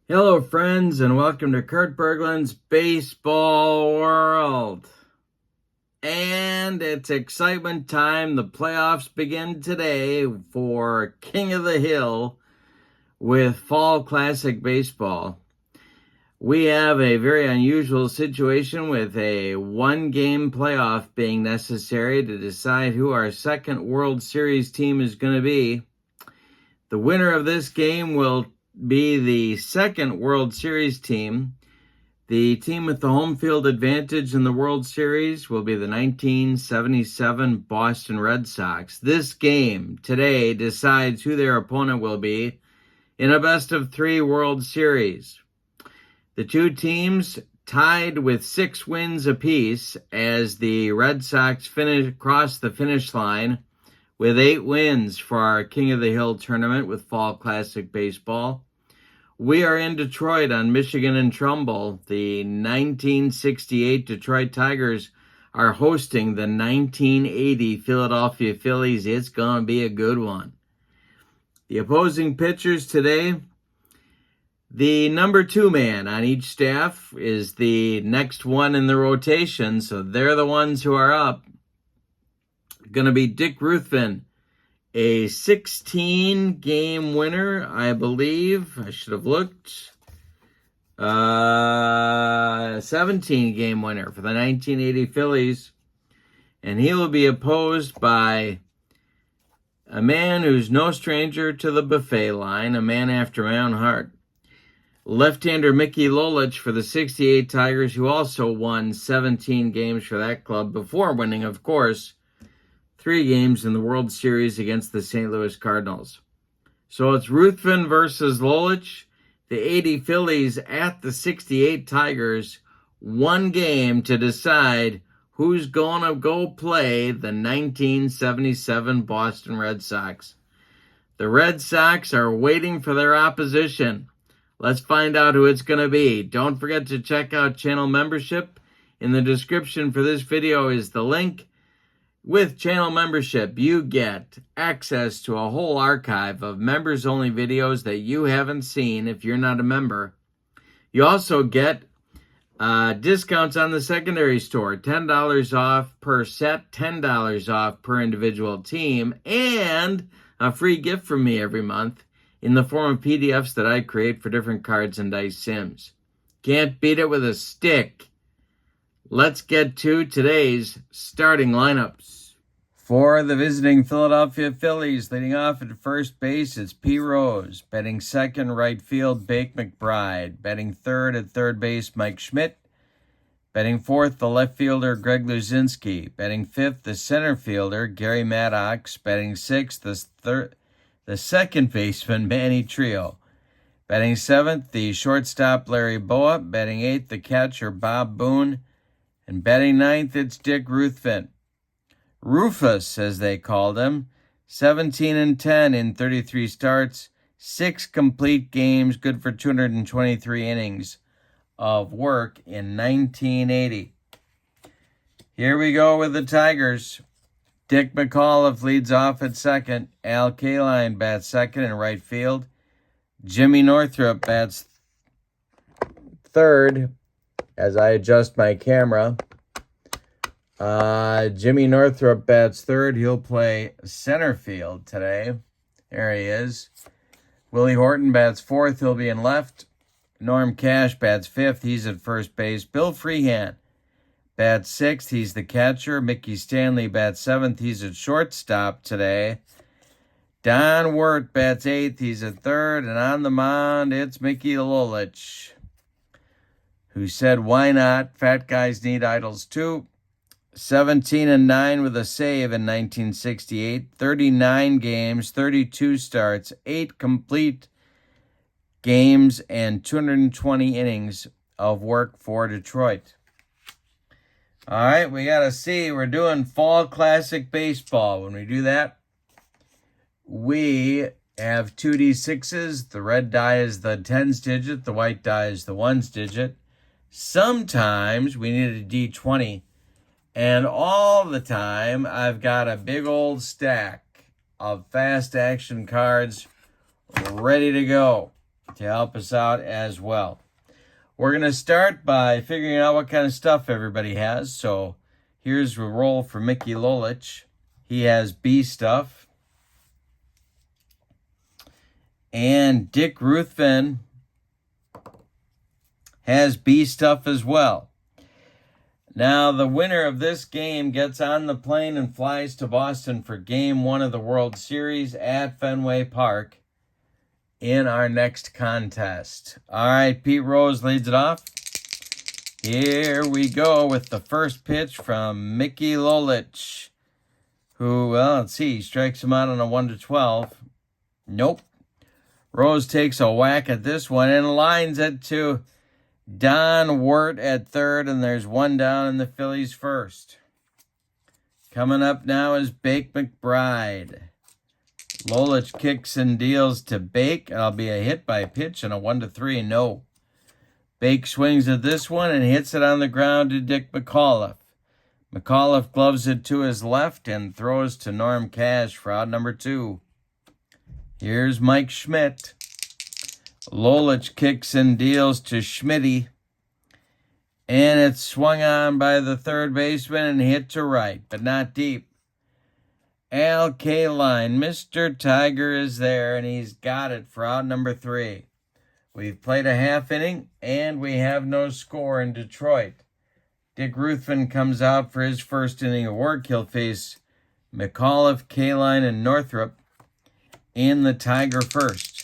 Hello, friends, and welcome to Kurt Berglund's Baseball World. And it's excitement time. The playoffs begin today for King of the Hill with Fall Classic Baseball. We have a very unusual situation with a one-game playoff being necessary to decide who our second World Series team is going to be. The winner of this game will be the second World Series team. The team with the home field advantage in the World Series will be the 1977 Boston Red Sox. This game today decides who their opponent will be in a best-of-3 World Series. The two teams tied with 6 wins apiece as the Red Sox cross the finish line with 8 wins for our King of the Hill tournament with Fall Classic Baseball. We are in Detroit on Michigan and Trumbull. The 1968 Detroit Tigers are hosting the 1980 Philadelphia Phillies. It's going to be a good one. The opposing pitchers today, the number 2 man on each staff is the next one in the rotation, so they're the ones who are up. Going to be Dick Ruthven, a 16-game winner, I believe. I should have looked. 17-game winner for the 1980 Phillies. And he will be opposed by a man who's no stranger to the buffet line, a man after my own heart. Left-hander Mickey Lolich for the 68 Tigers, who also won 17 games for that club before winning, of course, 3 games in the World Series against the St. Louis Cardinals. So it's Ruthven versus Lolich. The 80 Phillies at the 68 Tigers. 1 game to decide who's going to go play the 1977 Boston Red Sox. The Red Sox are waiting for their opposition. Let's find out who it's going to be. Don't forget to check out channel membership. In the description for this video is the link. With channel membership, you get access to a whole archive of members-only videos that you haven't seen if you're not a member. You also get discounts on the secondary store, $10 off per set, $10 off per individual team, and a free gift from me every month in the form of PDFs that I create for different cards and dice sims. Can't beat it with a stick. Let's get to today's starting lineups. For the visiting Philadelphia Phillies, leading off at first base is P. Rose. Batting second, right field, Bake McBride. Batting third at third base, Mike Schmidt. Batting fourth, the left fielder, Greg Luzinski. Batting fifth, the center fielder, Gary Maddox. Batting sixth, the second baseman, Manny Trio. Batting seventh, the shortstop, Larry Boa. Batting eighth, the catcher, Bob Boone. And batting ninth, it's Dick Ruthven. Rufus, as they called him, 17-10 in 33 starts, 6 complete games, good for 223 innings of work in 1980. Here we go with the Tigers. Dick McAuliffe leads off at second. Al Kaline bats second in right field. Jimmy Northrup bats third as I adjust my camera. Jimmy Northrup bats third. He'll play center field today. There he is. Willie Horton bats fourth. He'll be in left. Norm Cash bats fifth. He's at first base. Bill Freehan bats sixth. He's the catcher. Mickey Stanley bats seventh. He's at shortstop today. Don Wirt bats eighth. He's at third. And on the mound, it's Mickey Lolich, who said, why not? Fat guys need idols too. 17-9 with a save in 1968, 39 games, 32 starts, 8 complete games, and 220 innings of work for Detroit. All right, we got to see. We're doing Fall Classic Baseball. When we do that, we have 2d6s. The red die is the tens digit. The white die is the ones digit. Sometimes we need a d20. And all the time, I've got a big old stack of fast action cards ready to go. to help us out as well. We're going to start by figuring out what kind of stuff everybody has. So here's a roll for Mickey Lolich. He has B stuff. And Dick Ruthven has B stuff as well. Now, the winner of this game gets on the plane and flies to Boston for Game 1 of the World Series at Fenway Park in our next contest. All right, Pete Rose leads it off. Here we go with the first pitch from Mickey Lolich, who, well, let's see, strikes him out on a 1-12. Nope. Rose takes a whack at this one and lines it to Don Wirt at third, and there's one down in the Phillies first. Coming up now is Bake McBride. Lolich kicks and deals to Bake. It'll be a hit by pitch and a 1-3, no. Bake swings at this one and hits it on the ground to Dick McAuliffe. McAuliffe gloves it to his left and throws to Norm Cash for out number 2. Here's Mike Schmidt. Lolich kicks and deals to Schmitty. And it's swung on by the third baseman and hit to right, but not deep. Al Kaline, Mr. Tiger, is there, and he's got it for out number 3. We've played a half inning, and we have no score in Detroit. Dick Ruthven comes out for his first inning of work. He'll face McAuliffe, Kaline, and Northrup in the Tiger first.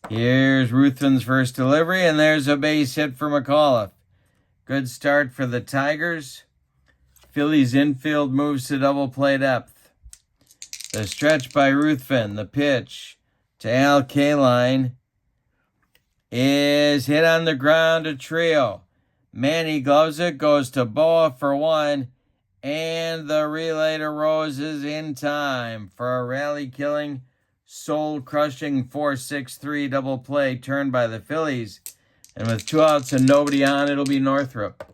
Here's Ruthven's first delivery, and there's a base hit for McAuliffe. Good start for the Tigers. Phillies infield moves to double play depth. The stretch by Ruthven, the pitch to Al Kaline, is hit on the ground to Trio. Manny gloves it, goes to Boa for 1, and the relay to Rose is in time for a rally-killing, soul-crushing 4-6-3 double play turned by the Phillies. And with 2 outs and nobody on, it'll be Northrup.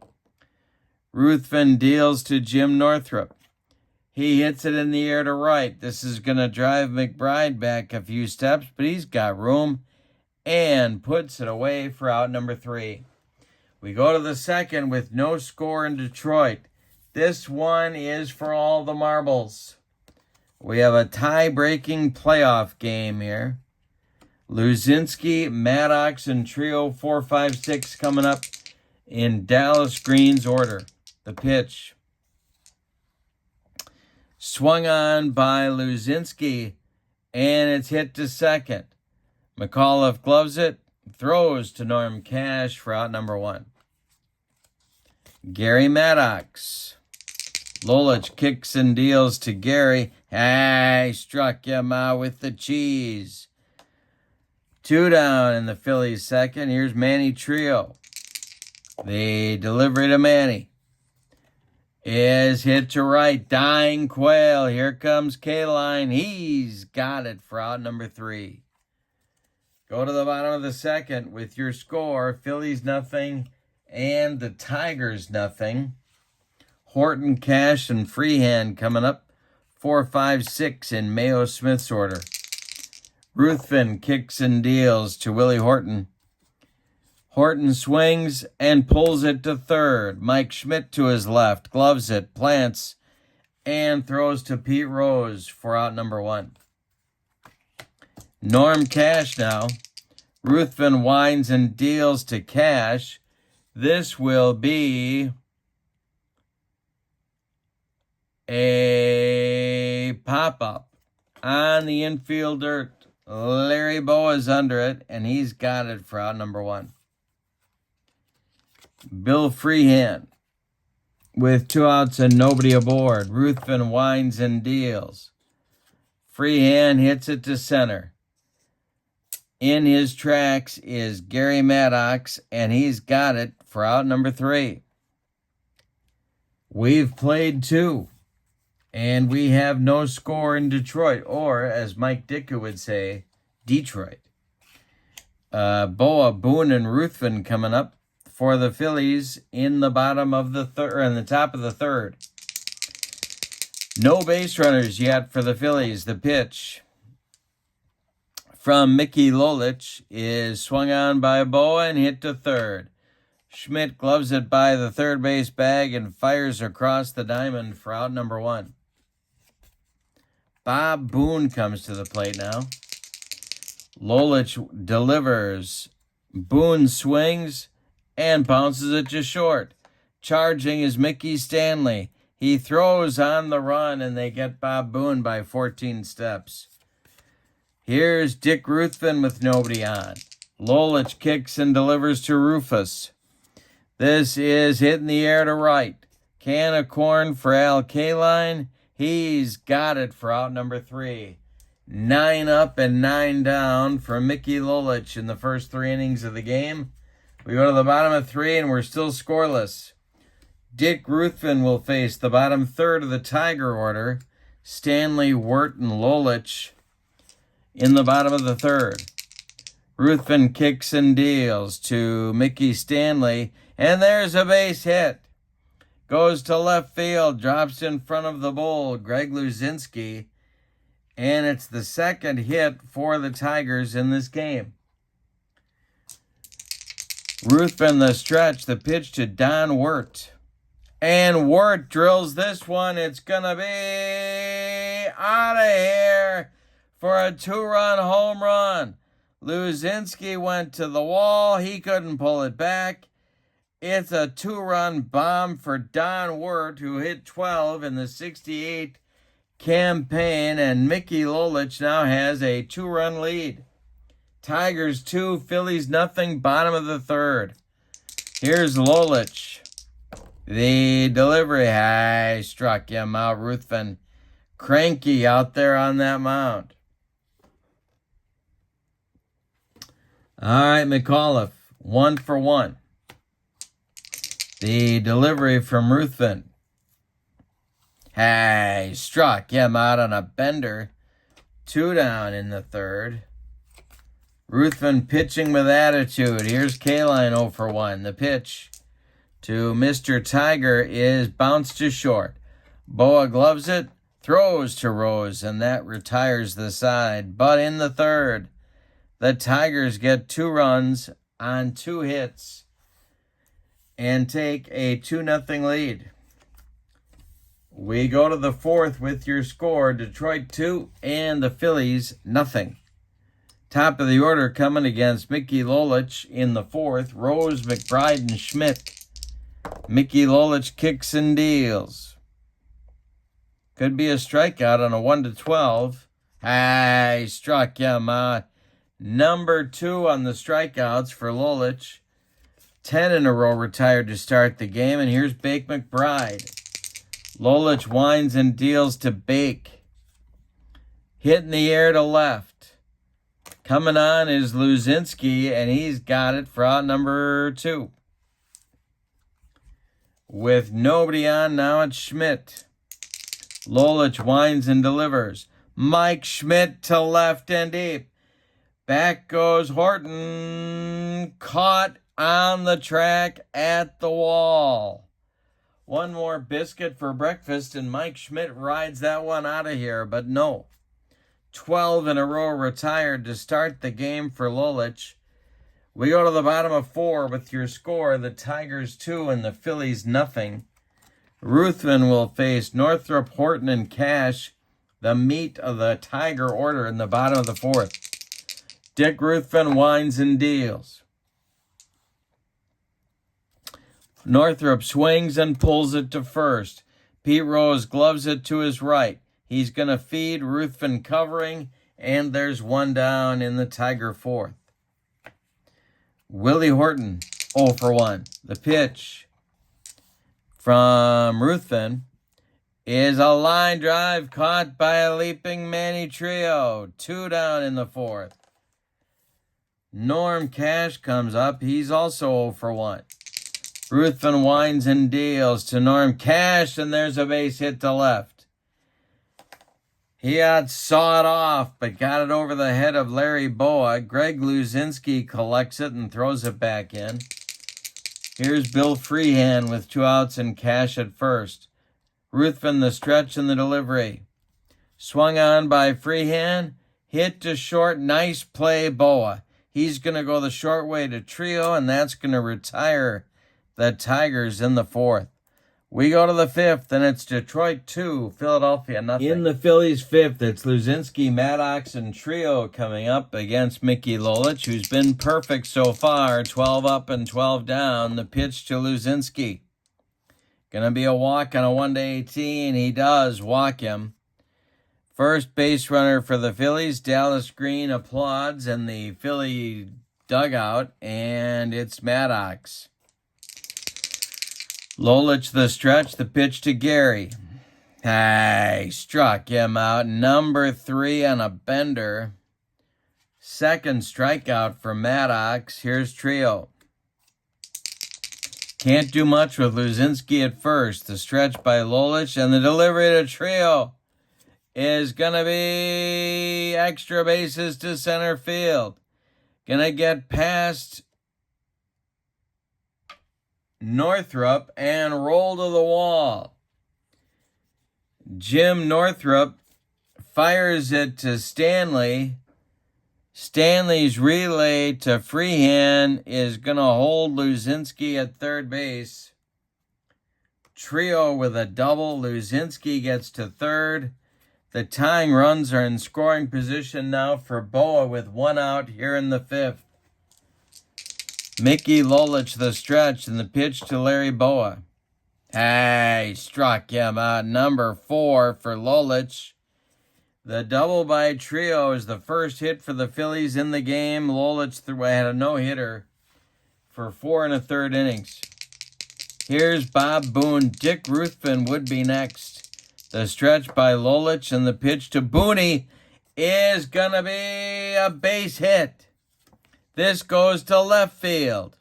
Ruthven deals to Jim Northrup. He hits it in the air to right. This is going to drive McBride back a few steps, but he's got room and puts it away for out number 3. We go to the second with no score in Detroit. This one is for all the marbles. We have a tie-breaking playoff game here. Luzinski, Maddox, and Trio 4-5-6 coming up in Dallas Green's order. The pitch. Swung on by Luzinski, and it's hit to second. McAuliffe gloves it, throws to Norm Cash for out number 1. Gary Maddox. Lolich kicks and deals to Gary. I struck him out with the cheese. 2 down in the Phillies second. Here's Manny Trio. The delivery to Manny is hit to right. Dying Quail. Here comes Kaline. He's got it for out number 3. Go to the bottom of the second with your score. Phillies nothing and the Tigers nothing. Horton, Cash, and Freehand coming up 4-5-6 in Mayo Smith's order. Ruthven kicks and deals to Willie Horton. Horton swings and pulls it to third. Mike Schmidt to his left, gloves it, plants, and throws to Pete Rose for out number 1. Norm Cash now. Ruthven winds and deals to Cash. This will be a pop-up on the infield dirt. Larry Boa's under it, and he's got it for out number 1. Bill Freehand with 2 outs and nobody aboard. Ruthven winds and deals. Freehand hits it to center. In his tracks is Gary Maddox, and he's got it for out number 3. We've played 2. And we have no score in Detroit, or, as Mike Ditka would say, Detroit. Boa, Boone, and Ruthven coming up for the Phillies in the bottom of the third, in the top of the third. No base runners yet for the Phillies. The pitch. from Mickey Lolich is swung on by Boa and hit to third. Schmidt gloves it by the third base bag and fires across the diamond for out number 1. Bob Boone comes to the plate now. Lolich delivers. Boone swings and bounces it to short. Charging is Mickey Stanley. He throws on the run, and they get Bob Boone by 14 steps. Here's Dick Ruthven with nobody on. Lolich kicks and delivers to Rufus. This is hit in the air to right. Can of corn for Al Kaline. He's got it for out number 3. 9 up and 9 down for Mickey Lolich in the first 3 innings of the game. We go to the bottom of 3, and we're still scoreless. Dick Ruthven will face the bottom third of the Tiger order. Stanley, Wirt, and Lolich in the bottom of the third. Ruthven kicks and deals to Mickey Stanley, and there's a base hit. Goes to left field, drops in front of the bull, Greg Luzinski, and it's the second hit for the Tigers in this game. Ruthven the stretch, the pitch to Don Wirt. And Wirt drills this one. It's going to be out of here for a 2-run home run. Luzinski went to the wall. He couldn't pull it back. It's a 2-run bomb for Don Wirt, who hit 12 in the 68 campaign, and Mickey Lolich now has a 2-run lead. Tigers 2, Phillies nothing, bottom of the third. Here's Lolich. The delivery, high struck him out. Ruthven cranky out there on that mound. All right, McAuliffe, 1 for 1. The delivery from Ruthven. High struck him out on a bender. 2 down in the third. Ruthven pitching with attitude. Here's Kaline 0 for 1. The pitch to Mr. Tiger is bounced to short. Boa gloves it, throws to Rose, and that retires the side. But in the third, the Tigers get 2 runs on 2 hits and take a 2-0 lead. We go to the fourth with your score, Detroit 2 and the Phillies nothing. Top of the order coming against Mickey Lolich in the fourth, Rose, McBride, and Schmidt. Mickey Lolich kicks and deals. Could be a strikeout on a 1-12. He struck him out. Number 2 on the strikeouts for Lolich. 10 in a row retired to start the game, and here's Bake McBride. Lolich winds and deals to Bake. Hit in the air to left. Coming on is Luzinski, and he's got it for out number 2. With nobody on, now it's Schmidt. Lolich winds and delivers. Mike Schmidt to left and deep. Back goes Horton. Caught on the track at the wall. One more biscuit for breakfast, and Mike Schmidt rides that one out of here, but no. 12 in a row retired to start the game for Lolich. We go to the bottom of 4 with your score, the Tigers 2 and the Phillies nothing. Ruthven will face Northrop, Horton, and Cash, the meat of the Tiger order in the bottom of the 4th. Dick Ruthven winds and deals. Northrop swings and pulls it to first. Pete Rose gloves it to his right. He's going to feed, Ruthven covering, and there's 1 down in the Tiger 4th. Willie Horton, 0 for 1. The pitch from Ruthven is a line drive caught by a leaping Manny Trio. 2 down in the 4th. Norm Cash comes up. He's also 0 for 1. Ruthven winds and deals to Norm Cash, and there's a base hit to left. He had sawed off, but got it over the head of Larry Boa. Greg Luzinski collects it and throws it back in. Here's Bill Freehan with 2 outs and Cash at first. Ruthven the stretch and the delivery. Swung on by Freehan. Hit to short. Nice play, Boa. He's going to go the short way to Trio, and that's going to retire the Tigers in the fourth. We go to the fifth, and it's Detroit 2, Philadelphia nothing. In the Phillies fifth, it's Luzinski, Maddox, and Trio coming up against Mickey Lolich, who's been perfect so far, 12 up and 12 down. The pitch to Luzinski. Going to be a walk on a 1-18. He does walk him. First base runner for the Phillies, Dallas Green applauds in the Philly dugout, and it's Maddox. Lolich the stretch, the pitch to Gary. Hey, struck him out. Number 3 on a bender. Second strikeout for Maddox. Here's Trio. Can't do much with Luzinski at first. The stretch by Lolich, and the delivery to Trio is going to be extra bases to center field. Going to get past Northrup and roll to the wall. Jim Northrup fires it to Stanley. Stanley's relay to Freehan is going to hold Luzinski at third base. Trio with a double. Luzinski gets to third. The tying runs are in scoring position now for Boa with 1 out here in the fifth. Mickey Lolich the stretch, and the pitch to Larry Boa. Hey, struck him out. Number 4 for Lolich. The double by Trio is the first hit for the Phillies in the game. Lolich had a no-hitter for 4 1/3 innings. Here's Bob Boone. Dick Ruthven would be next. The stretch by Lolich, and the pitch to Booney is going to be a base hit. This goes to left field.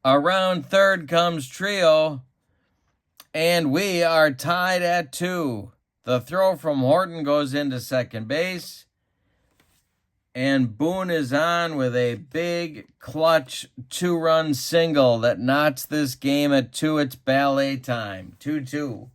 Around third comes Trio, and we are tied at 2. The throw from Horton goes into second base, and Boone is on with a big clutch 2-run single that knots this game at 2. It's ballet time, 2-2.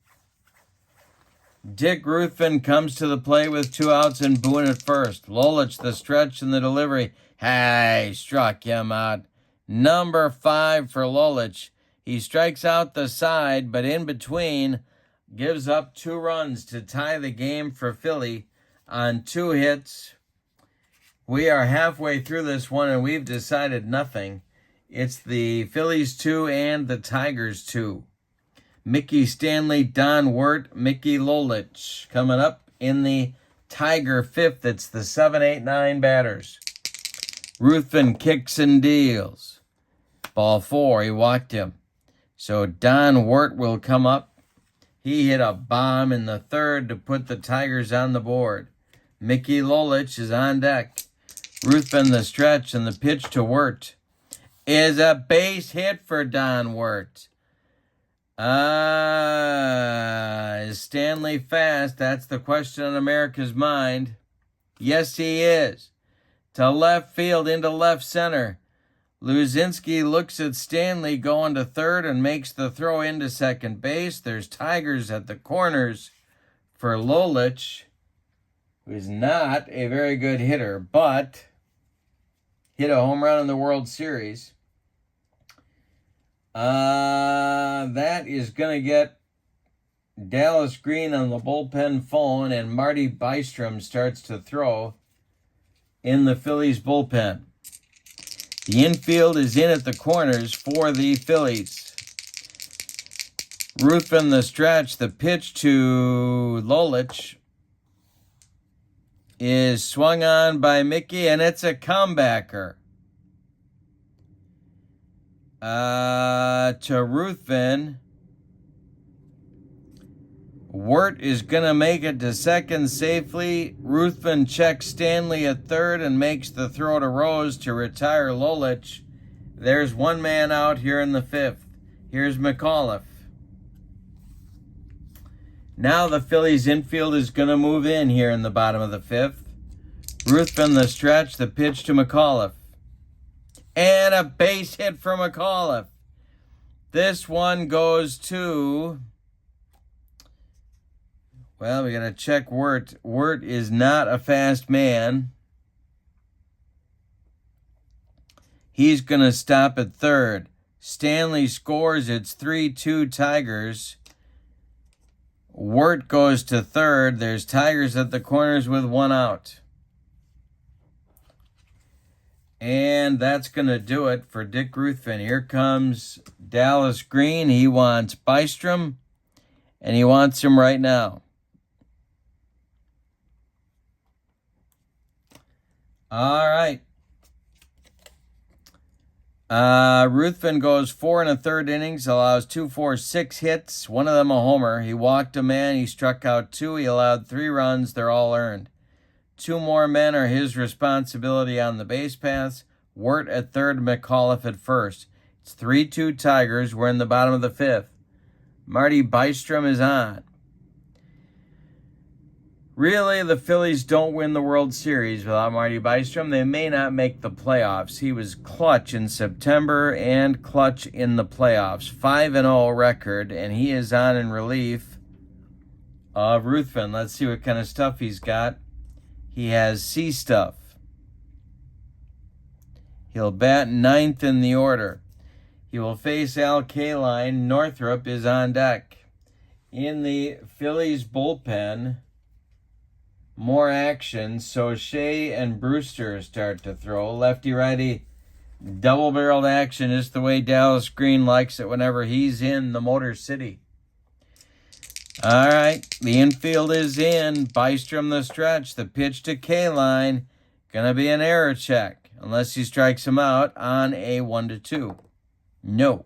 Dick Ruthven comes to the plate with 2 outs and Boone at first. Lolich the stretch and the delivery. Hey, struck him out. Number 5 for Lolich. He strikes out the side, but in between gives up 2 runs to tie the game for Philly on 2 hits. We are halfway through this one, and we've decided nothing. It's the Phillies 2 and the Tigers 2. Mickey Stanley, Don Wirt, Mickey Lolich. Coming up in the Tiger 5th, it's the 7, 8, 9 batters. Ruthven kicks and deals. Ball 4, he walked him. So Don Wirt will come up. He hit a bomb in the 3rd to put the Tigers on the board. Mickey Lolich is on deck. Ruthven the stretch, and the pitch to Wirt is a base hit for Don Wirt. Is Stanley fast? That's the question on America's mind. Yes, he is. To left field, into left center. Luzinski looks at Stanley going to third and makes the throw into second base. There's Tigers at the corners for Lolich, who is not a very good hitter, but hit a home run in the World Series. That is going to get Dallas Green on the bullpen phone, and Marty Bystrom starts to throw in the Phillies bullpen. The infield is in at the corners for the Phillies. Ruthven the stretch, the pitch to Lolich is swung on by Mickey, and it's a comebacker. To Ruthven. Wirt is going to make it to second safely. Ruthven checks Stanley at third and makes the throw to Rose to retire Lolich. There's 1 man out here in the 5th. Here's McAuliffe. Now the Phillies infield is going to move in here in the bottom of the 5th. Ruthven the stretch, the pitch to McAuliffe. And a base hit for McAuliffe. This one goes to... Well, we got to check Wirt. Wirt is not a fast man. He's going to stop at third. Stanley scores. It's 3-2 Tigers. Wirt goes to third. There's Tigers at the corners with one out. And that's going to do it for Dick Ruthven. Here comes Dallas Green. He wants Bystrom, and he wants him right now. All right. Ruthven goes 4 1/3 innings, allows 2, 4, 6 hits, one of them a homer. He walked a man, he struck out 2, he allowed 3 runs, they're all earned. 2 more men are his responsibility on the base paths. Wirt at third, McAuliffe at first. It's 3-2 Tigers. We're in the bottom of the 5th. Marty Bystrom is on. Really, the Phillies don't win the World Series without Marty Bystrom. They may not make the playoffs. He was clutch in September and clutch in the playoffs. 5-0 record, and he is on in relief of Ruthven. Let's see what kind of stuff he's got. He has C stuff. He'll bat 9th in the order. He will face Al Kaline. Northrup is on deck. In the Phillies bullpen, more action. So Shea and Brewster start to throw. Lefty-righty double-barreled action is the way Dallas Green likes it whenever he's in the Motor City. All right, the infield is in. Bystrom the stretch. The pitch to Kaline. Going to be an error check. Unless he strikes him out on a 1-2. No.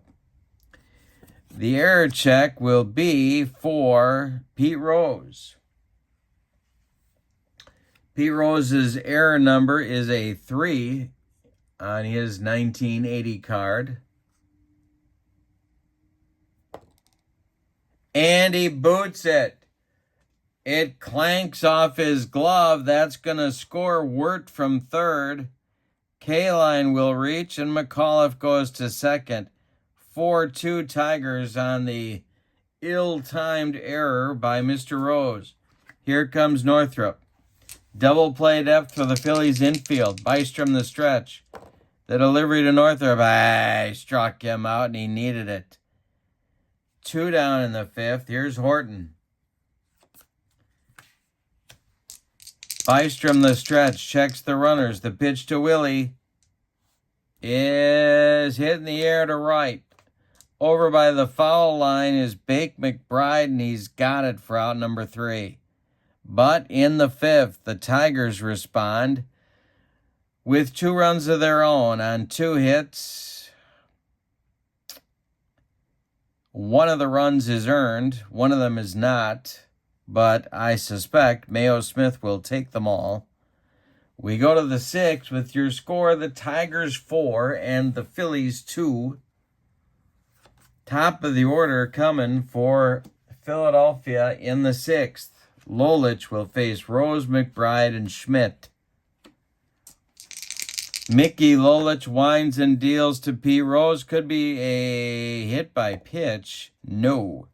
The error check will be for Pete Rose. Pete Rose's error number is a 3 on his 1980 card. And he boots it. It clanks off his glove. That's going to score Wirt from third. Kaline will reach, and McAuliffe goes to second. 4-2 Tigers on the ill-timed error by Mr. Rose. Here comes Northrup. Double play depth for the Phillies infield. Bystrom the stretch. The delivery to Northrup. Struck him out, and he needed it. 2 down in the 5th. Here's Horton. Bystrom the stretch, checks the runners. The pitch to Willie is hit in the air to right. Over by the foul line is Bake McBride, and he's got it for out number 3. But in the 5th, the Tigers respond with 2 runs of their own on 2 hits. One of the runs is earned, one of them is not. But I suspect Mayo Smith will take them all. We go to the 6th with your score, the Tigers 4 and the Phillies 2. Top of the order coming for Philadelphia in the 6th. Lolich will face Rose, McBride, and Schmidt. Mickey Lolich winds and deals to P. Rose. Could be a hit by pitch. No.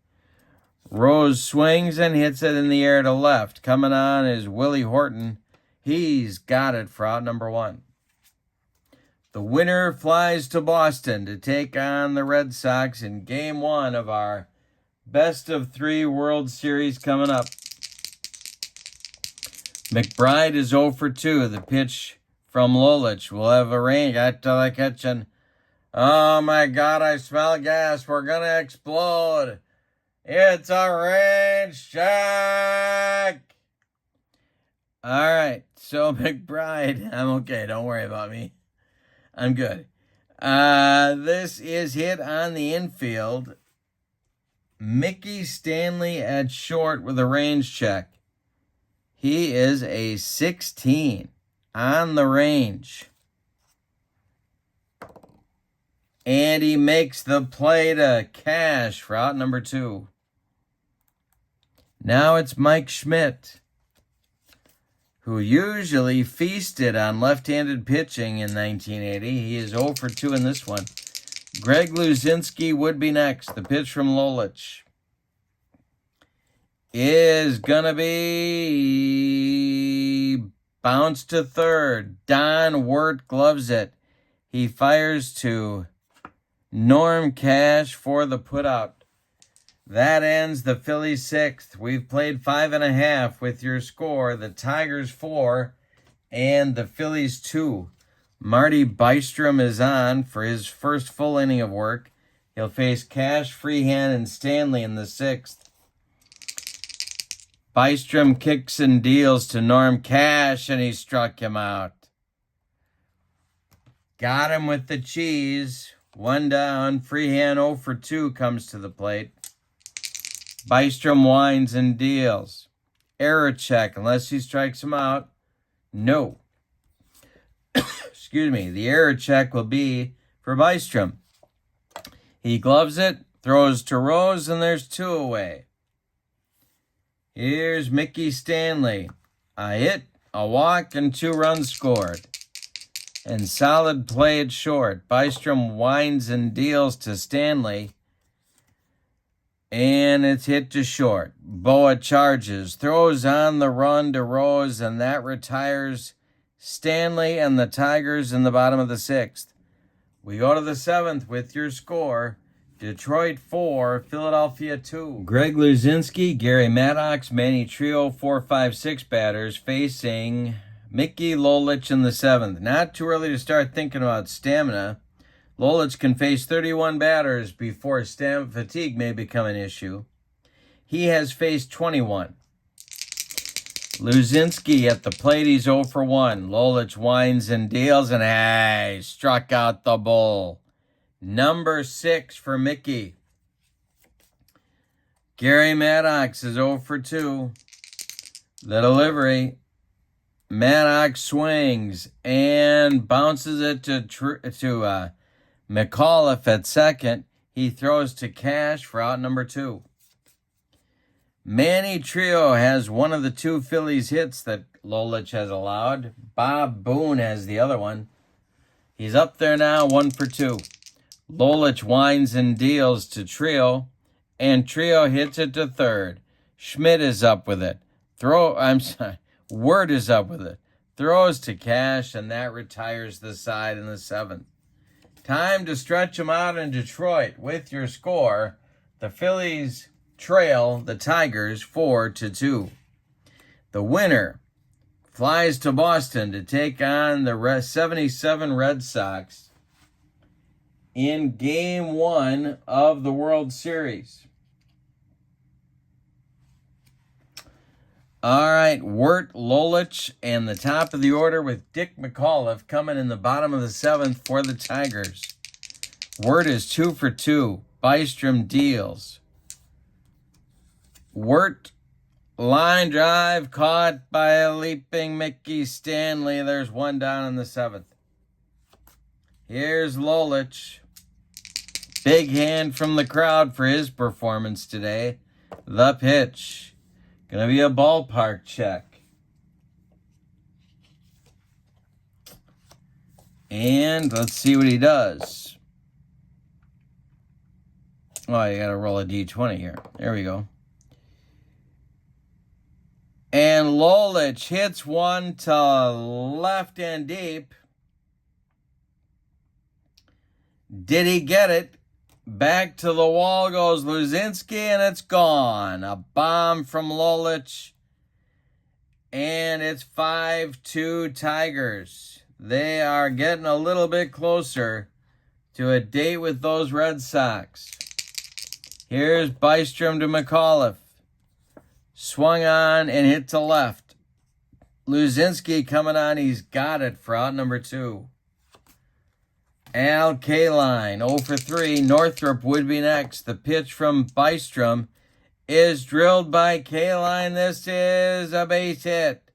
Rose swings and hits it in the air to left. Coming on is Willie Horton. He's got it for out number 1. The winner flies to Boston to take on the Red Sox in Game 1 of our Best of 3 World Series coming up. McBride is 0 for 2. The pitch from Lolich will have a rain. Got to the kitchen. Oh my God, I smell gas. We're going to explode. It's a range check. All right, so McBride, I'm okay. Don't worry about me. I'm good. This is hit on the infield. Mickey Stanley at short with a range check. He is a 16 on the range. And he makes the play to cash for out number 2. Now it's Mike Schmidt, who usually feasted on left-handed pitching in 1980. He is 0 for 2 in this one. Greg Luzinski would be next. The pitch from Lolich. is going to be bounced to third. Don Wirt gloves it. He fires to Norm Cash for the putout. That ends the Phillies 6th. We've played 5.5 with your score. The Tigers 4 and the Phillies 2. Marty Bystrom is on for his first full inning of work. He'll face Cash, Freehand, and Stanley in the 6th. Bystrom kicks and deals to Norm Cash, and he struck him out. Got him with the cheese. 1 down. Freehand 0 for 2 comes to the plate. Bystrom winds and deals. Error check unless he strikes him out. No. Excuse me. The error check will be for Bystrom. He gloves it, throws to Rose, and there's 2 away. Here's Mickey Stanley. A hit, a walk, and 2 runs scored. And solid play at short. Bystrom winds and deals to Stanley. And it's hit to short. Boa charges, throws on the run to Rose, and that retires Stanley and the Tigers in the bottom of the 6th. We go to the 7th with your score. Detroit 4, Philadelphia 2. Greg Luzinski, Gary Maddox, Manny Trio, 4, 5, 6 batters facing Mickey Lolich in the 7th. Not too early to start thinking about stamina. Lolich can face 31 batters before stamina fatigue may become an issue. He has faced 21. Luzinski at the plate, he's 0 for 1. Lolich winds and deals, and struck out the bull. Number 6 for Mickey. Gary Maddox is 0 for 2. The delivery. Maddox swings and bounces it to McAuliffe at second. He throws to Cash for out number 2. Manny Trio has one of the 2 Phillies hits that Lolich has allowed. Bob Boone has the other one. He's up there now, 1 for 2. Lolich winds and deals to Trio, and Trio hits it to third. Schmidt is up with it. Wirt is up with it. Throws to Cash, and that retires the side in the 7th. Time to stretch them out in Detroit with your score. The Phillies trail the Tigers 4-2. The winner flies to Boston to take on the 77 Red Sox in Game 1 of the World Series. All right, Wirt, Lolich, and the top of the order with Dick McAuliffe coming in the bottom of the 7th for the Tigers. Wirt is 2 for 2. Bystrom deals. Wirt, line drive, caught by a leaping Mickey Stanley. There's 1 down in the 7th. Here's Lolich. Big hand from the crowd for his performance today. The pitch. Gonna be a ballpark check. And let's see what he does. Oh, you gotta roll a D20 here. There we go. And Lolich hits one to left and deep. Did he get it? Back to the wall goes Luzinski, and it's gone. A bomb from Lolich. And it's 5-2 Tigers. They are getting a little bit closer to a date with those Red Sox. Here's Bystrom to McAuliffe. Swung on and hit to left. Luzinski coming on. He's got it for out number 2. Al Kaline, 0 for 3. Northrup would be next. The pitch from Bystrom is drilled by Kaline. This is a base hit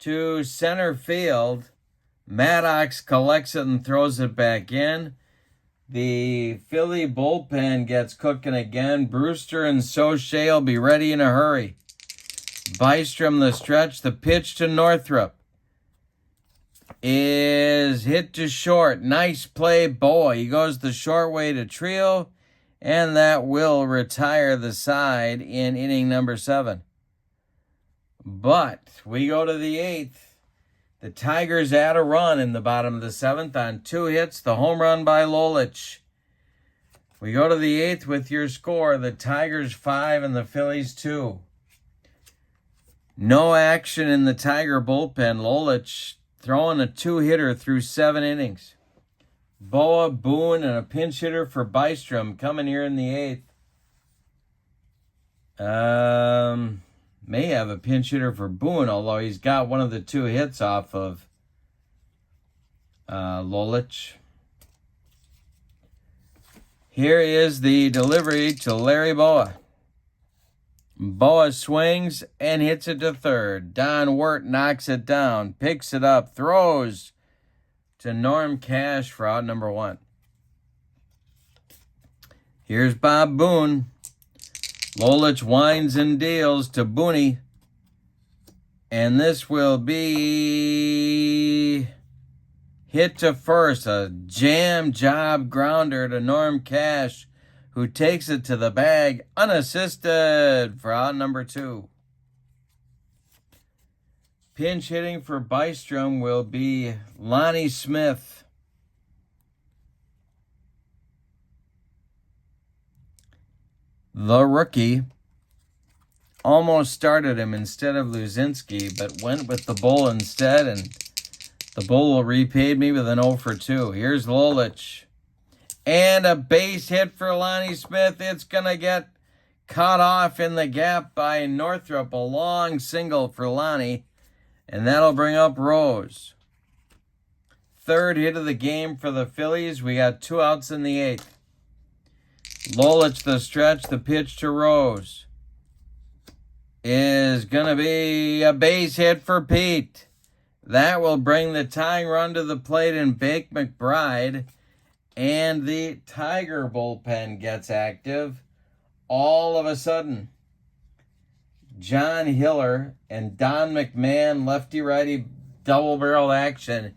to center field. Maddox collects it and throws it back in. The Philly bullpen gets cooking again. Brewster and Soche will be ready in a hurry. Bystrom the stretch. The pitch to Northrup is hit to short. Nice play, Boa. He goes the short way to Trio, and that will retire the side in inning number 7. But we go to the 8th. The Tigers add a run in the bottom of the 7th on 2 hits, the home run by Lolich. We go to the 8th with your score, the Tigers 5 and the Phillies 2. No action in the Tiger bullpen. Lolich throwing a 2-hitter through 7 innings. Boa, Boone, and a pinch hitter for Bystrom coming here in the 8th. May have a pinch hitter for Boone, although he's got one of the 2 hits off of Lolich. Here is the delivery to Larry Boa. Boa swings and hits it to third. Don Wirt knocks it down, picks it up, throws to Norm Cash for out number 1. Here's Bob Boone. Lolich winds and deals to Booney. And this will be hit to first. A jam job grounder to Norm Cash, who takes it to the bag unassisted for out number 2. Pinch hitting for Bystrom will be Lonnie Smith. The rookie almost started him instead of Luzinski, but went with the bull instead, and the bull repaid me with an 0 for 2. Here's Lolich. And a base hit for Lonnie Smith. It's going to get cut off in the gap by Northrup. A long single for Lonnie, and that'll bring up Rose. 3rd hit of the game for the Phillies. We got 2 outs in the 8th. Lolich the stretch, the pitch to Rose is going to be a base hit for Pete. That will bring the tying run to the plate and Bake McBride. And the Tiger bullpen gets active. All of a sudden, John Hiller and Don McMahon, lefty-righty double-barreled action,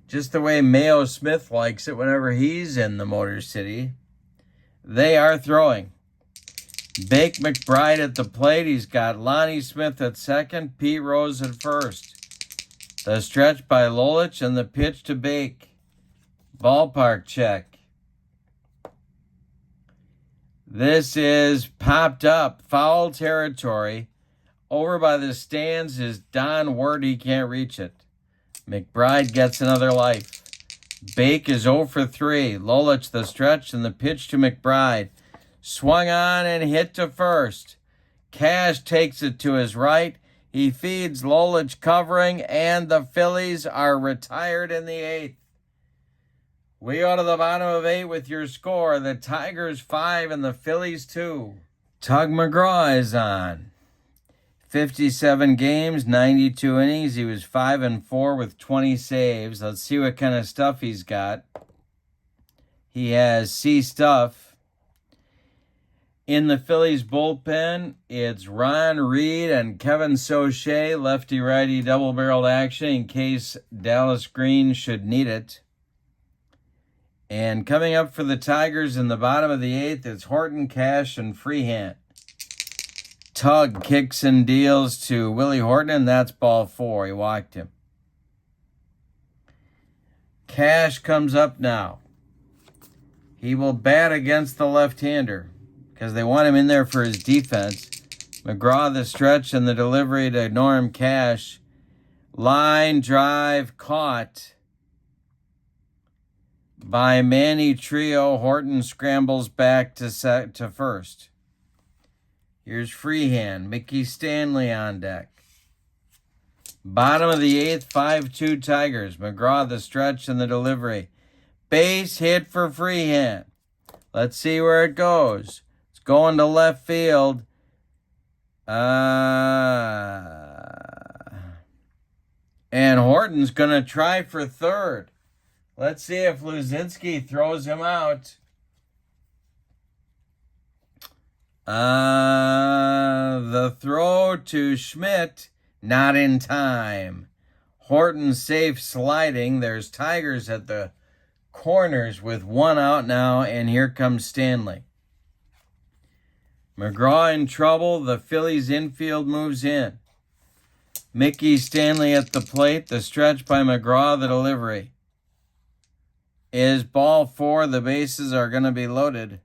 just the way Mayo Smith likes it whenever he's in the Motor City. They are throwing. Bake McBride at the plate. He's got Lonnie Smith at second, Pete Rose at first. The stretch by Lolich and the pitch to Bake. Ballpark check. This is popped up. Foul territory. Over by the stands is Don Wirt. He can't reach it. McBride gets another life. Bake is 0 for 3. Lolich the stretch and the pitch to McBride. Swung on and hit to first. Cash takes it to his right. He feeds Lolich covering, and the Phillies are retired in the 8th. We go to the bottom of 8 with your score. The Tigers 5 and the Phillies 2. Tug McGraw is on. 57 games, 92 innings. He was 5-4 with 20 saves. Let's see what kind of stuff he's got. He has C stuff. In the Phillies bullpen, it's Ron Reed and Kevin Soche, lefty-righty double-barreled action in case Dallas Green should need it. And coming up for the Tigers in the bottom of the 8th, it's Horton, Cash, and Freehand. Tug kicks and deals to Willie Horton, and that's ball 4. He walked him. Cash comes up now. He will bat against the left-hander because they want him in there for his defense. McGraw the stretch and the delivery to Norm Cash. Line drive caught by Manny Trio. Horton scrambles back to first. Here's Freehand. Mickey Stanley on deck. Bottom of the 8th, 5-2 Tigers. McGraw the stretch and the delivery. Base hit for Freehand. Let's see where it goes. It's going to left field. And Horton's going to try for third. Let's see if Luzinski throws him out. The throw to Schmidt, not in time. Horton safe sliding. There's Tigers at the corners with 1 out now, and here comes Stanley. McGraw in trouble. The Phillies infield moves in. Mickey Stanley at the plate. The stretch by McGraw. The delivery is ball 4. The bases are going to be loaded.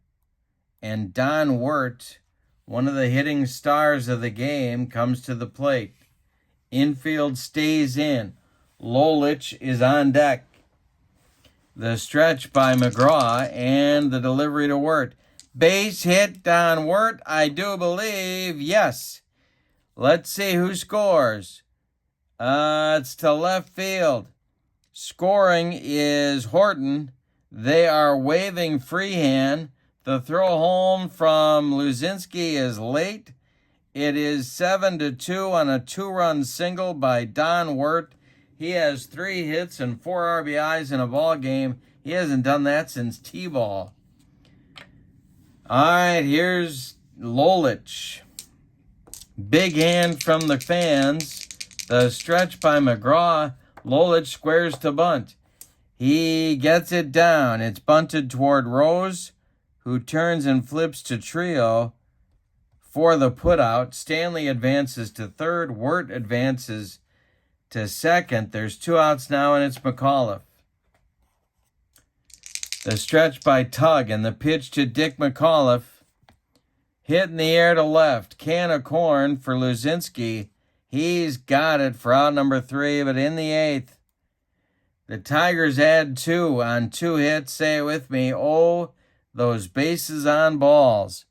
And Don Wirt, one of the hitting stars of the game, comes to the plate. Infield stays in. Lolich is on deck. The stretch by McGraw and the delivery to Wirt. Base hit, Don Wirt, I do believe. Yes. Let's see who scores. It's to left field. Scoring is Horton. They are waving freehand. The throw home from Luzinski is late. It is 7-2 on a 2-run single by Don Wirt. He has 3 hits and 4 RBIs in a ball game. He hasn't done that since T-ball. All right, here's Lolich. Big hand from the fans. The stretch by McGraw. Lolich squares to bunt. He gets it down. It's bunted toward Rose, who turns and flips to Trio for the putout. Stanley advances to third. Wirt advances to second. There's 2 outs now, and it's McAuliffe. The stretch by Tug, and the pitch to Dick McAuliffe. Hit in the air to left. Can of corn for Luzinski. He's got it for out number 3, but in the 8th, the Tigers add 2 on 2 hits. Say it with me. Oh, those bases on balls.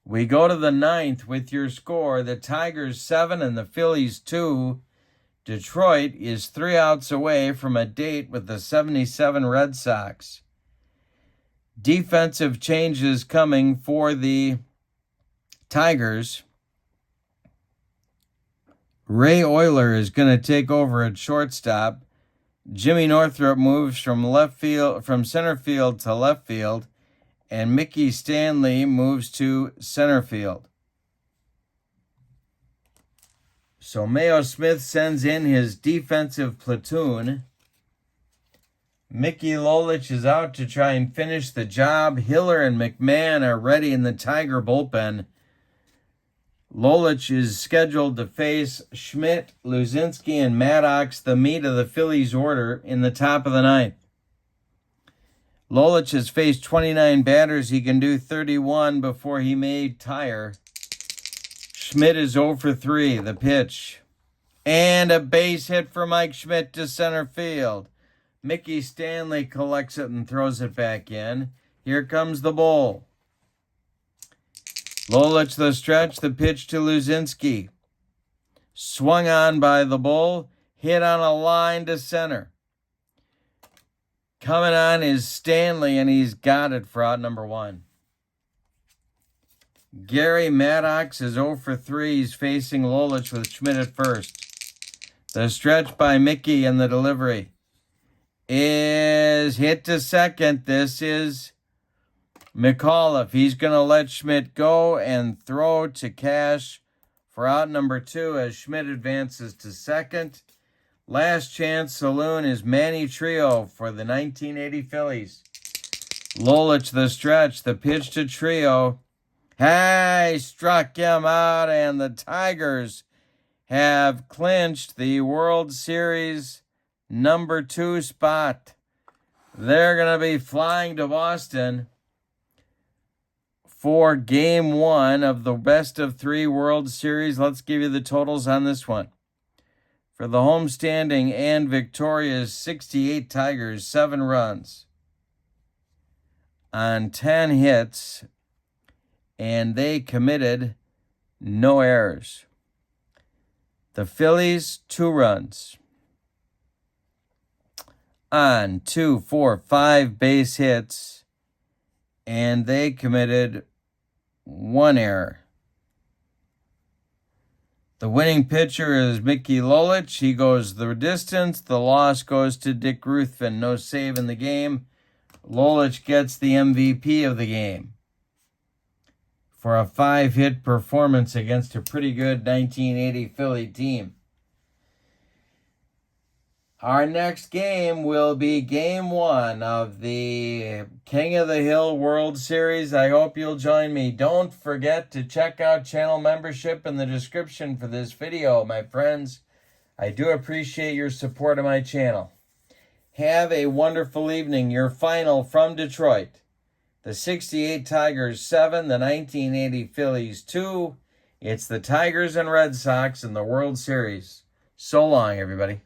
We go to the 9th with your score. The Tigers 7 and the Phillies 2. Detroit is 3 outs away from a date with the 77 Red Sox. Defensive changes coming for the Tigers. Ray Euler is going to take over at shortstop. Jimmy Northrup moves from center field to left field, and Mickey Stanley moves to center field. So Mayo Smith sends in his defensive platoon. Mickey Lolich is out to try and finish the job. Hiller and McMahon are ready in the Tiger bullpen. Lolich is scheduled to face Schmidt, Luzinski, and Maddox, the meat of the Phillies order, in the top of the 9th. Lolich has faced 29 batters. He can do 31 before he may tire. Schmidt is 0 for 3. The pitch. And a base hit for Mike Schmidt to center field. Mickey Stanley collects it and throws it back in. Here comes the bull. Lolich the stretch, the pitch to Luzinski. Swung on by the bull, hit on a line to center. Coming on is Stanley, and he's got it for out number 1. Gary Maddox is 0 for 3. He's facing Lolich with Schmidt at first. The stretch by Mickey and the delivery is hit to second. This is McAuliffe. He's going to let Schmidt go and throw to Cash for out number 2 as Schmidt advances to second. Last chance saloon is Manny Trio for the 1980 Phillies. Lolich the stretch, the pitch to Trio. Hey, struck him out, and the Tigers have clinched the World Series number 2 spot. They're going to be flying to Boston for Game 1 of the best of 3 World Series. Let's give you the totals on this one. For the homestanding and victorious 68 Tigers, 7 runs on 10 hits, and they committed no errors. The Phillies, 2 runs on 2, 4, 5 base hits, and they committed 1 error. The winning pitcher is Mickey Lolich. He goes the distance. The loss goes to Dick Ruthven. No save in the game. Lolich gets the MVP of the game for a 5-hit performance against a pretty good 1980 Philly team. Our next game will be Game 1 of the King of the Hill World Series. I hope you'll join me. Don't forget to check out channel membership in the description for this video, my friends. I do appreciate your support of my channel. Have a wonderful evening. Your final from Detroit. The 68 Tigers 7, the 1980 Phillies 2. It's the Tigers and Red Sox in the World Series. So long, everybody.